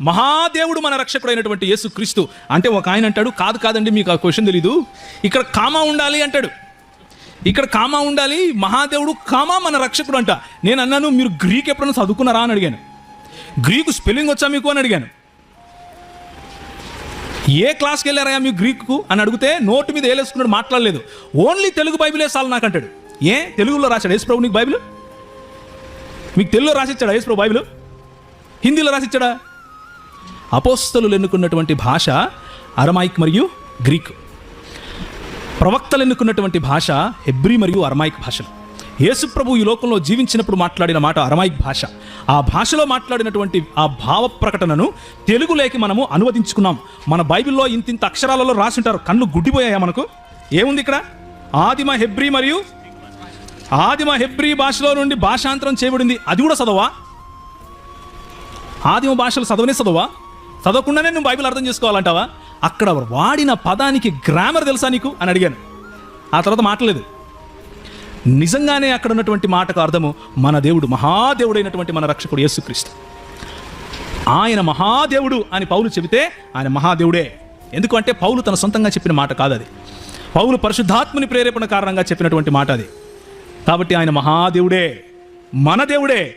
మహాదేవుడు మన రక్షకుడు అయినటువంటి యేసుక్రీస్తు అంటే ఒక ఆయన అంటాడు, కాదండి మీకు ఆ క్వశ్చన్ తెలీదు, ఇక్కడ కామా ఉండాలి అంటాడు. ఇక్కడ కామా ఉండాలి, మహాదేవుడు కామా మన రక్షకుడు అంట. నేను అన్నాను, మీరు గ్రీక్ ఎప్పుడైనా చదువుకున్నారా అని అడిగాను. గ్రీకు స్పెల్లింగ్ వచ్చా మీకు అని అడిగాను. ఏ క్లాస్కి వెళ్ళారా మీకు గ్రీకు అని అడిగితే నోటు మీద వేలేసుకున్నాడు, మాట్లాడలేదు. ఓన్లీ తెలుగు బైబిలే చాలు నాకు అంటాడు. ఏ తెలుగులో రాశాడు యేసుప్రభు నీకు బైబిల్? మీకు తెలుగులో రాసిచ్చాడా యేసుప్రభు బైబిల్? హిందీలో రాసిచ్చాడా? అపోస్తలులు ఎన్నుకున్నటువంటి భాష అరమాయిక్ మరియు గ్రీక్. ప్రవక్తలు ఎన్నుకున్నటువంటి భాష హెబ్రీ మరియు అరమాయిక్ భాషలు. యేసుప్రభు ఈ లోకంలో జీవించినప్పుడు మాట్లాడిన మాట అరమాయిక్ భాష. ఆ భాషలో మాట్లాడినటువంటి ఆ భావ ప్రకటనను తెలుగులోకి మనము అనువదించుకున్నాం. మన బైబిల్లో ఇంతింత అక్షరాలలో రాసి ఉంటారు, కళ్ళు గుడ్డిపోయాయా మనకు? ఏముంది ఇక్కడ? ఆదిమ హెబ్రీ భాషలో నుండి భాషాంతరం చేయబడింది. అది కూడా చదవా? ఆదిమ భాషలు చదవవా? చదవకుండానే నువ్వు బైబిల్ అర్థం చేసుకోవాలంటావా? అక్కడ వాడిన పదానికి గ్రామర్ తెలుసా నీకు అని అడిగాను. ఆ తర్వాత మాట్లాడలేదు. నిజంగానే అక్కడ ఉన్నటువంటి మాటకు అర్థము మన దేవుడు, మహాదేవుడైనటువంటి మన రక్షకుడు యేసుక్రీస్తు. ఆయన మహాదేవుడు అని పౌలు చెబితే ఆయన మహాదేవుడే. ఎందుకంటే పౌలు తన సొంతంగా చెప్పిన మాట కాదు అది. పౌలు పరిశుద్ధాత్మని ప్రేరేపణ కారణంగా చెప్పినటువంటి మాట అది. కాబట్టి ఆయన మహాదేవుడే, మన దేవుడే.